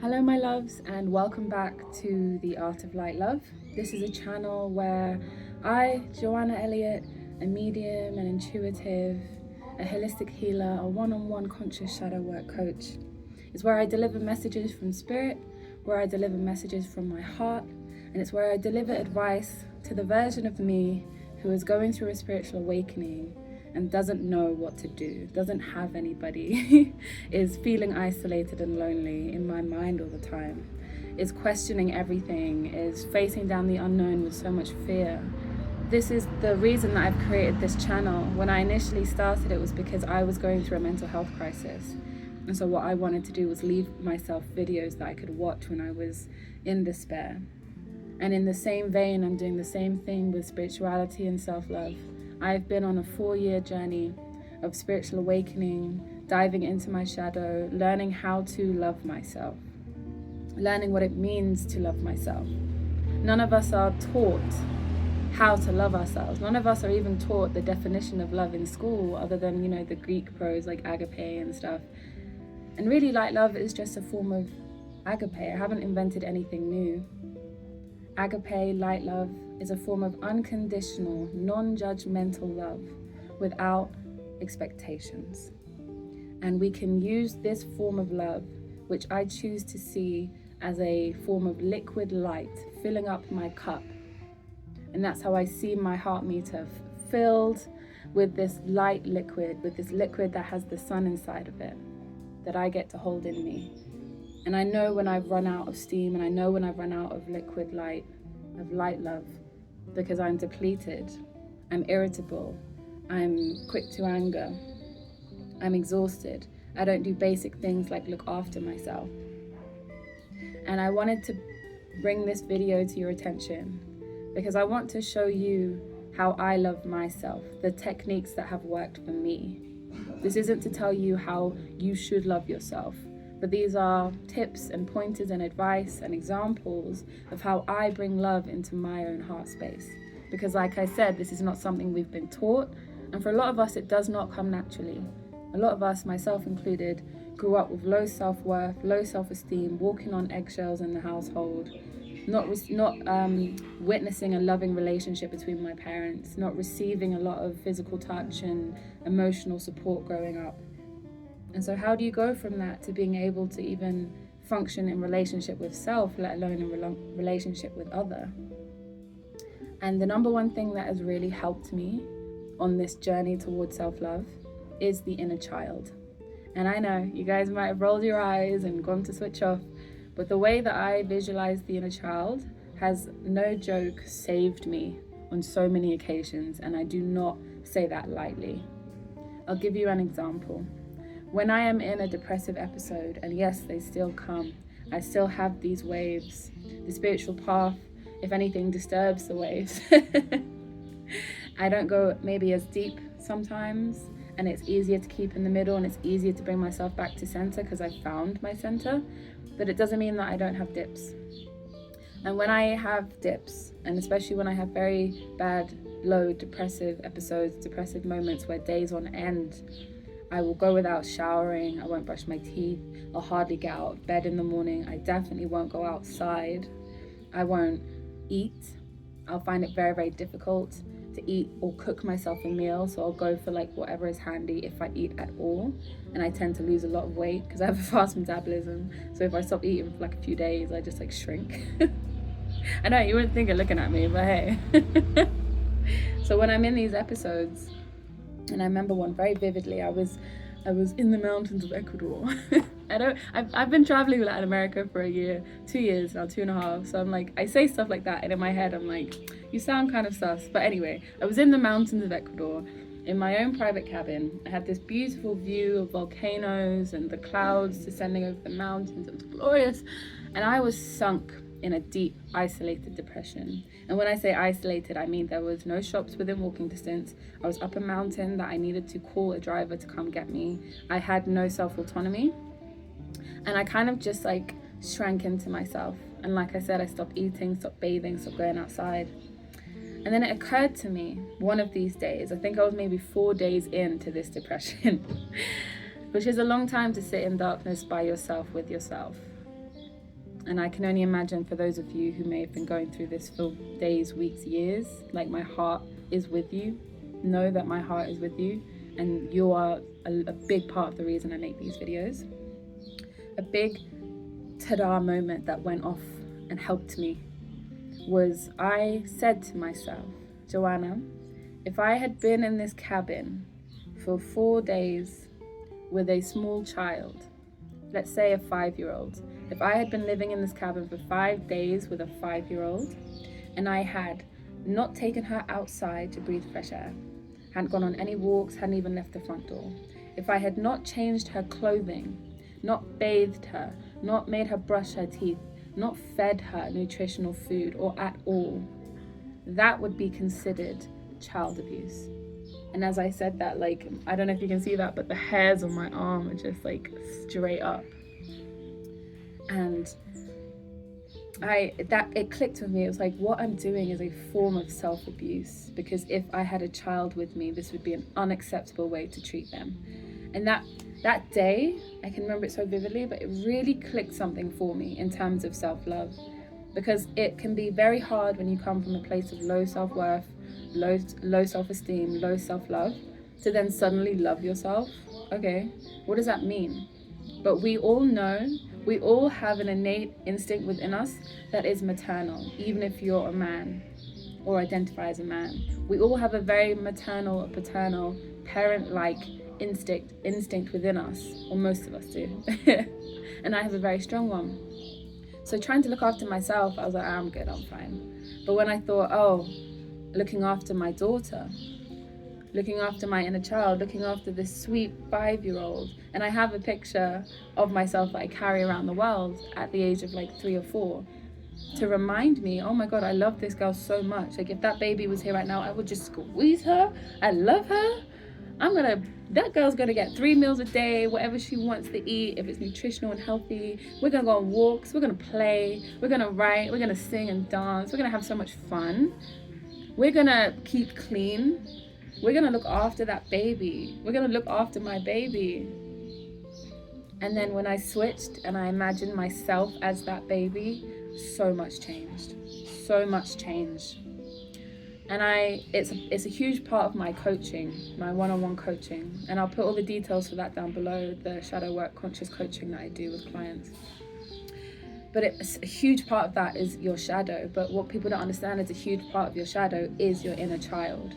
Hello my loves, and welcome back to the Art of Light Love. This is a channel where I, Joanna Elliott, a medium, an intuitive, a holistic healer, a one-on-one conscious shadow work coach, is where I deliver messages from spirit, where I deliver messages from my heart, and it's where I deliver advice to the version of me who is going through a spiritual awakening and doesn't know what to do, doesn't have anybody, is feeling isolated and lonely in my mind all the time, is questioning everything, is facing down the unknown with so much fear. This is the reason that I've created this channel. When I initially started, it was because I was going through a mental health crisis. And so what I wanted to do was leave myself videos that I could watch when I was in despair. And in the same vein, I'm doing the same thing with spirituality and self-love. I've been on a 4-year journey of spiritual awakening, diving into my shadow, learning how to love myself, learning what it means to love myself. None of us are taught how to love ourselves. None of us are even taught the definition of love in school, other than, the Greek prose like Agape and stuff. And really, light love is just a form of Agape. I haven't invented anything new. Agape, light love, is a form of unconditional, non-judgmental love without expectations. And we can use this form of love, which I choose to see as a form of liquid light filling up my cup. And that's how I see my heart meter filled with this light liquid, with this liquid that has the sun inside of it, that I get to hold in me. And I know when I've run out of steam, and I know when I've run out of liquid light, of light love, because I'm depleted, I'm irritable, I'm quick to anger, I'm exhausted, I don't do basic things like look after myself. And I wanted to bring this video to your attention because I want to show you how I love myself, the techniques that have worked for me. This isn't to tell you how you should love yourself, but these are tips and pointers and advice and examples of how I bring love into my own heart space. Because like I said, this is not something we've been taught, and for a lot of us it does not come naturally. A lot of us, myself included, grew up with low self-worth, low self-esteem, walking on eggshells in the household, not witnessing a loving relationship between my parents, not receiving a lot of physical touch and emotional support growing up. And so how do you go from that to being able to even function in relationship with self, let alone in relationship with other? And the number one thing that has really helped me on this journey towards self-love is the inner child. And I know you guys might have rolled your eyes and gone to switch off, but the way that I visualize the inner child has, no joke, saved me on so many occasions, and I do not say that lightly. I'll give you an example. When I am in a depressive episode, and yes, they still come, I still have these waves. The spiritual path, if anything, disturbs the waves. I don't go maybe as deep sometimes, and it's easier to keep in the middle, and it's easier to bring myself back to center because I found my center, but it doesn't mean that I don't have dips. And when I have dips, and especially when I have very bad, low depressive episodes, depressive moments where days on end, I will go without showering, I won't brush my teeth, I'll hardly get out of bed in the morning, I definitely won't go outside, I won't eat. I'll find it very, very difficult to eat or cook myself a meal, so I'll go for whatever is handy if I eat at all, and I tend to lose a lot of weight because I have a fast metabolism, so if I stop eating for a few days, I just shrink. I know, you wouldn't think it looking at me, but hey. So when I'm in these episodes, and I remember one very vividly, I was in the mountains of Ecuador. I've been traveling with Latin America for a year, 2 years now, 2.5. So I'm I say stuff like that, and in my head I'm you sound kind of sus. But anyway, I was in the mountains of Ecuador in my own private cabin. I had this beautiful view of volcanoes and the clouds descending over the mountains. It was glorious, and I was sunk in a deep, isolated depression. And when I say isolated, I mean there was no shops within walking distance. I was up a mountain that I needed to call a driver to come get me. I had no self-autonomy. And I kind of just shrank into myself. And like I said, I stopped eating, stopped bathing, stopped going outside. And then it occurred to me one of these days, I think I was maybe 4 days into this depression, which is a long time to sit in darkness by yourself with yourself. And I can only imagine for those of you who may have been going through this for days, weeks, years, like my heart is with you. Know that my heart is with you, and you are a big part of the reason I make these videos. A big ta-da moment that went off and helped me was I said to myself, Joanna, if I had been in this cabin for 4 days with a small child, let's say a 5-year-old, if I had been living in this cabin for 5 days with a 5-year-old, and I had not taken her outside to breathe fresh air, hadn't gone on any walks, hadn't even left the front door, if I had not changed her clothing, not bathed her, not made her brush her teeth, not fed her nutritional food or at all, that would be considered child abuse. And as I said that, like, I don't know if you can see that, but the hairs on my arm are just like straight up. And it clicked with me. It was like, what I'm doing is a form of self-abuse, because if I had a child with me, this would be an unacceptable way to treat them. And that day, I can remember it so vividly, but it really clicked something for me in terms of self-love, because it can be very hard when you come from a place of low self-worth, low self-esteem, low self-love, to then suddenly love yourself. Okay, what does that mean? But we all know, we all have an innate instinct within us that is maternal, even if you're a man or identify as a man. We all have a very maternal or paternal, parent-like instinct within us, or most of us do. And I have a very strong one. So trying to look after myself, I was like, I'm good, I'm fine. But when I thought, oh, looking after my daughter, looking after my inner child, looking after this sweet 5-year-old, and I have a picture of myself that I carry around the world at the age of like 3 or 4, to remind me, oh my God, I love this girl so much. Like if that baby was here right now, I would just squeeze her. I love her. That girl's gonna get 3 meals a day, whatever she wants to eat, if it's nutritional and healthy. We're gonna go on walks, we're gonna play, we're gonna write, we're gonna sing and dance, we're gonna have so much fun. We're gonna keep clean. We're gonna look after that baby. We're gonna look after my baby. And then when I switched and I imagined myself as that baby, so much changed. So much changed. And it's a huge part of my coaching, my one-on-one coaching. And I'll put all the details for that down below, the shadow work conscious coaching that I do with clients. But it's a huge part of that is your shadow. But what people don't understand is a huge part of your shadow is your inner child.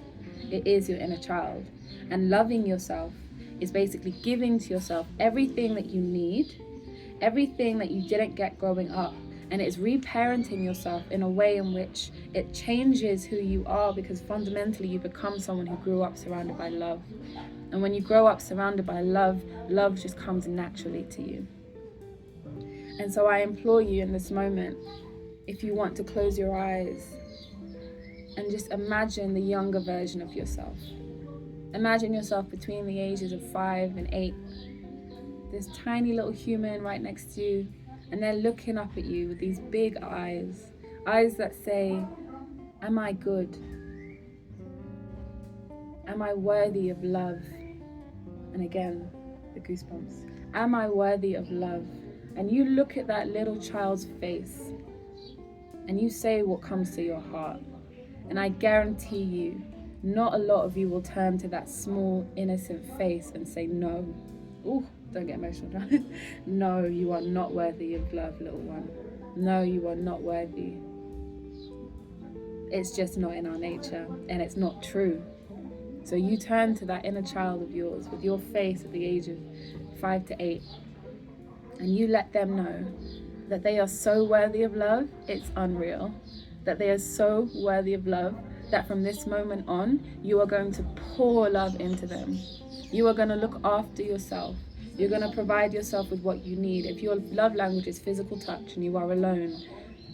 It is your inner child. And loving yourself is basically giving to yourself everything that you need, everything that you didn't get growing up. And it's reparenting yourself in a way in which it changes who you are, because fundamentally you become someone who grew up surrounded by love. And when you grow up surrounded by love, love just comes naturally to you. And so I implore you in this moment, if you want to close your eyes and just imagine the younger version of yourself. Imagine yourself between the ages of 5 and 8. This tiny little human right next to you, and they're looking up at you with these big eyes that say, am I good? Am I worthy of love? And again, the goosebumps. Am I worthy of love? And you look at that little child's face and you say what comes to your heart. And I guarantee you, not a lot of you will turn to that small, innocent face and say no. Ooh, don't get emotional, darling. No, you are not worthy of love, little one. No, you are not worthy. It's just not in our nature, and it's not true. So you turn to that inner child of yours with your face at the age of 5 to 8, and you let them know that they are so worthy of love, it's unreal. That they are so worthy of love that from this moment on, you are going to pour love into them. You are going to look after yourself. You're going to provide yourself with what you need. If your love language is physical touch and you are alone,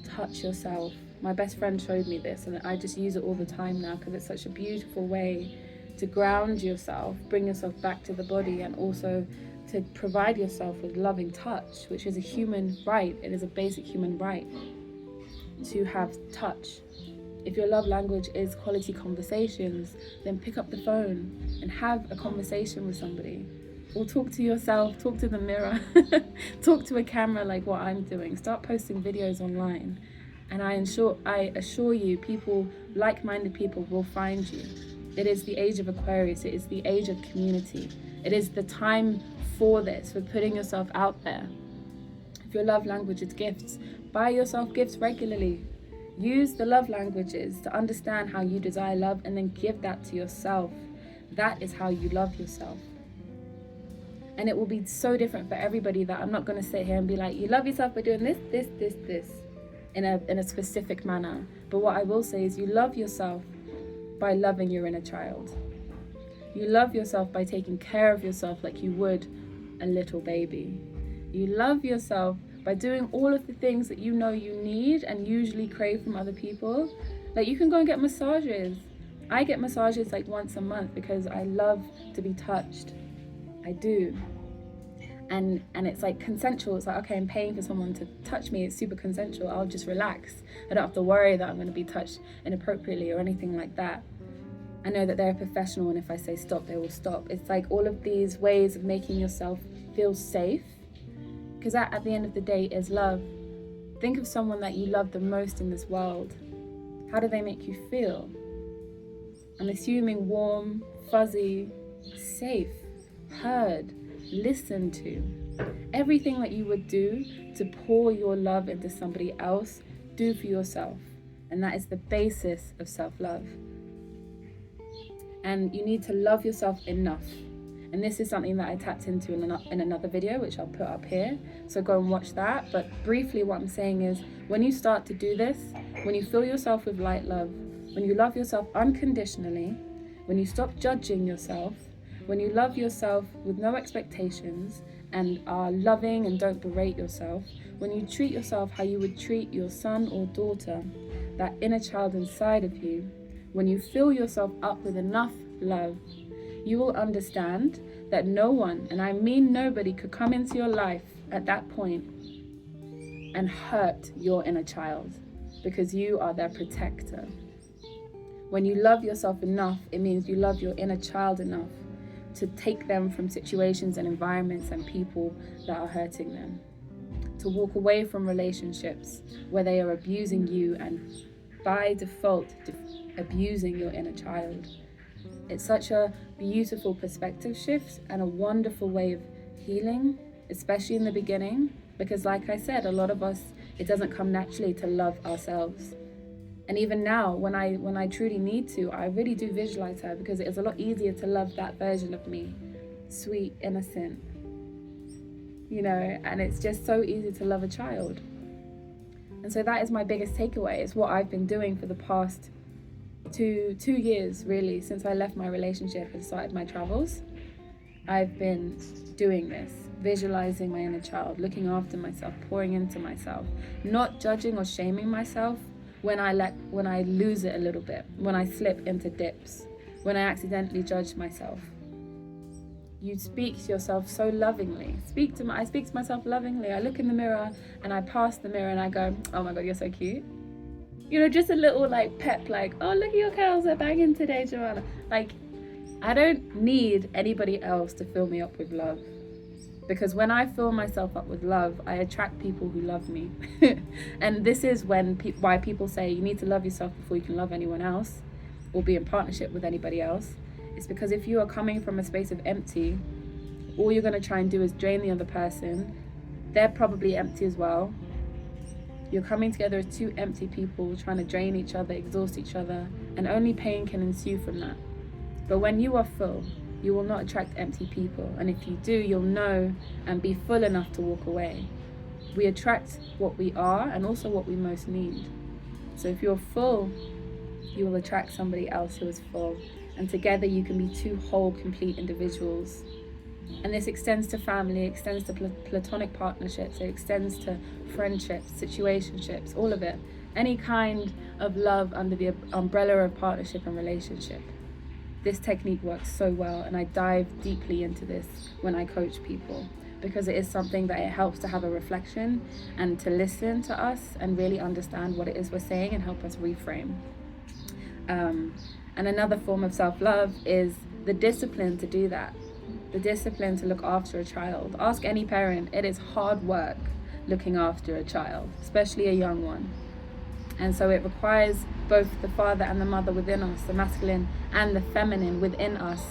touch yourself. My best friend showed me this, and I just use it all the time now because it's such a beautiful way to ground yourself, bring yourself back to the body, and also to provide yourself with loving touch, which is a human right. It is a basic human right to have touch. If your love language is quality conversations, then pick up the phone and have a conversation with somebody. or talk to yourself, talk to the mirror, talk to a camera like what I'm doing. Start posting videos online. And I assure you, people, like-minded people will find you. It is the age of Aquarius. It is the age of community. It is the time for this, for putting yourself out there. If your love language is gifts, buy yourself gifts regularly. Use the love languages to understand how you desire love, and then give that to yourself. That is how you love yourself. And it will be so different for everybody that I'm not going to sit here and be like, you love yourself by doing this in a specific manner. But what I will say is, you love yourself by loving your inner child. You love yourself by taking care of yourself like you would a little baby. You love yourself by doing all of the things that you know you need and usually crave from other people. Like, you can go and get massages. I get massages like once a month because I love to be touched. I do. And it's like consensual. It's like, okay, I'm paying for someone to touch me. It's super consensual. I'll just relax. I don't have to worry that I'm going to be touched inappropriately or anything like that. I know that they're a professional, and if I say stop, they will stop. It's like all of these ways of making yourself feel safe, because that, at the end of the day, is love. Think of someone that you love the most in this world. How do they make you feel? I'm assuming warm, fuzzy, safe, heard, listened to. Everything that you would do to pour your love into somebody else, do for yourself. And that is the basis of self-love. And you need to love yourself enough. And this is something that I tapped into in another video, which I'll put up here. So go and watch that. But briefly, what I'm saying is, when you start to do this, when you fill yourself with light love, when you love yourself unconditionally, when you stop judging yourself, when you love yourself with no expectations and are loving and don't berate yourself, when you treat yourself how you would treat your son or daughter, that inner child inside of you, when you fill yourself up with enough love, you will understand that no one, and I mean nobody, could come into your life at that point and hurt your inner child, because you are their protector. When you love yourself enough, it means you love your inner child enough to take them from situations and environments and people that are hurting them, to walk away from relationships where they are abusing you and by default abusing your inner child. It's such a beautiful perspective shift and a wonderful way of healing, especially in the beginning, because like I said, a lot of us, it doesn't come naturally to love ourselves. And even now, when I truly need to, I really do visualize her, because it is a lot easier to love that version of me, sweet, innocent, and it's just so easy to love a child. And so that is my biggest takeaway. It's what I've been doing for the past two years, really, since I left my relationship and started my travels. I've been doing this, visualizing my inner child, looking after myself, pouring into myself, not judging or shaming myself when I lose it a little bit, when I slip into dips, when I accidentally judge myself. You speak to yourself so lovingly. I speak to myself lovingly. I look in the mirror and I pass the mirror and I go, oh my God, you're so cute. Just a little pep, oh, look at your curls, they're banging today, Joanna. I don't need anybody else to fill me up with love. Because when I fill myself up with love, I attract people who love me. And this is why people say you need to love yourself before you can love anyone else or be in partnership with anybody else. It's because if you are coming from a space of empty, all you're going to try and do is drain the other person. They're probably empty as well. You're coming together as two empty people trying to drain each other, exhaust each other, and only pain can ensue from that. But when you are full, you will not attract empty people. And if you do, you'll know and be full enough to walk away. We attract what we are and also what we most need. So if you're full, you will attract somebody else who is full. And together you can be two whole, complete individuals. And this extends to family, extends to platonic partnerships, it extends to friendships, situationships, all of it. Any kind of love under the umbrella of partnership and relationship. This technique works so well, and I dive deeply into this when I coach people, because it is something that it helps to have a reflection and to listen to us and really understand what it is we're saying and help us reframe. And another form of self-love is the discipline to do that. the discipline to look after a child. Ask any parent, it is hard work looking after a child, especially a young one. And so it requires both the father and the mother within us, the masculine and the feminine within us,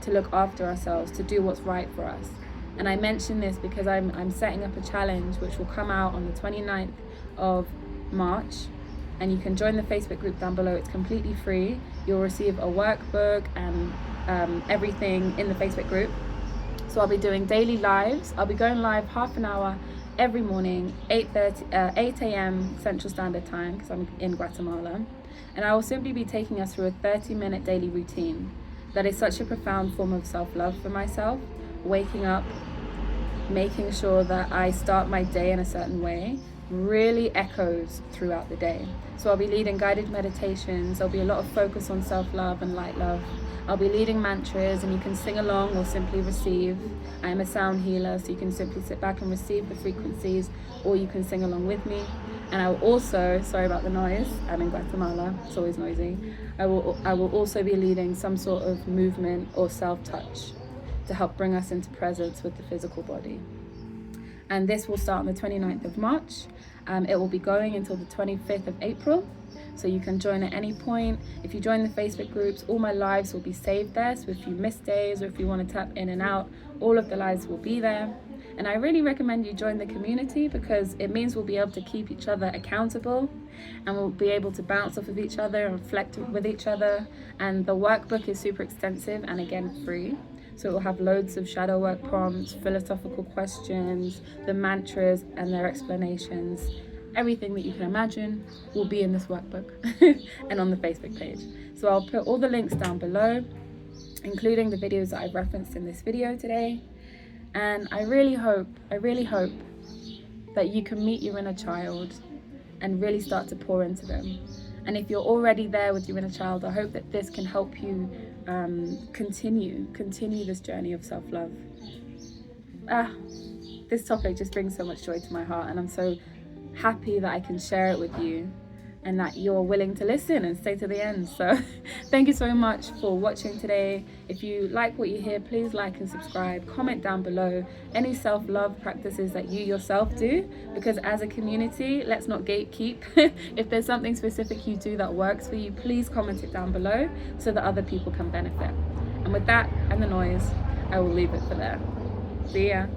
to look after ourselves, to do what's right for us. And I mention this because I'm setting up a challenge which will come out on the 29th of March. And you can join the Facebook group down below. It's completely free. You'll receive a workbook and everything in the Facebook group. So I'll be doing daily lives. I'll be going live half an hour every morning, 8 a.m. Central Standard Time, because I'm in Guatemala. And I will simply be taking us through a 30-minute daily routine that is such a profound form of self-love for myself. Waking up, making sure that I start my day in a certain way, really echoes throughout the day. So I'll be leading guided meditations. There'll be a lot of focus on self-love and light love. I'll be leading mantras, and you can sing along or simply receive. I am a sound healer, so you can simply sit back and receive the frequencies, or you can sing along with me. And I will also, sorry about the noise, I'm in Guatemala, it's always noisy. I will also be leading some sort of movement or self-touch to help bring us into presence with the physical body. And this will start on the 29th of March. It will be going until the 25th of April. So you can join at any point. If you join the Facebook groups, all my lives will be saved there. So if you miss days or if you want to tap in and out, all of the lives will be there. And I really recommend you join the community, because it means we'll be able to keep each other accountable, and we'll be able to bounce off of each other and reflect with each other. And the workbook is super extensive and again free. So it will have loads of shadow work prompts, philosophical questions, the mantras and their explanations. Everything that you can imagine will be in this workbook and on the Facebook page. So I'll put all the links down below, including the videos that I've referenced in this video today. And I really hope that you can meet your inner child and really start to pour into them. And if you're already there with your inner child, I hope that this can help you continue this journey of self-love. This topic just brings so much joy to my heart, and I'm so happy that I can share it with you and that you're willing to listen and stay to the end. So thank you so much for watching today. If you like what you hear, please like and subscribe. Comment down below any self-love practices that you yourself do, because as a community, let's not gatekeep. If there's something specific you do that works for you, please comment it down below so that other people can benefit. And with that and the noise, I will leave it for there. See ya.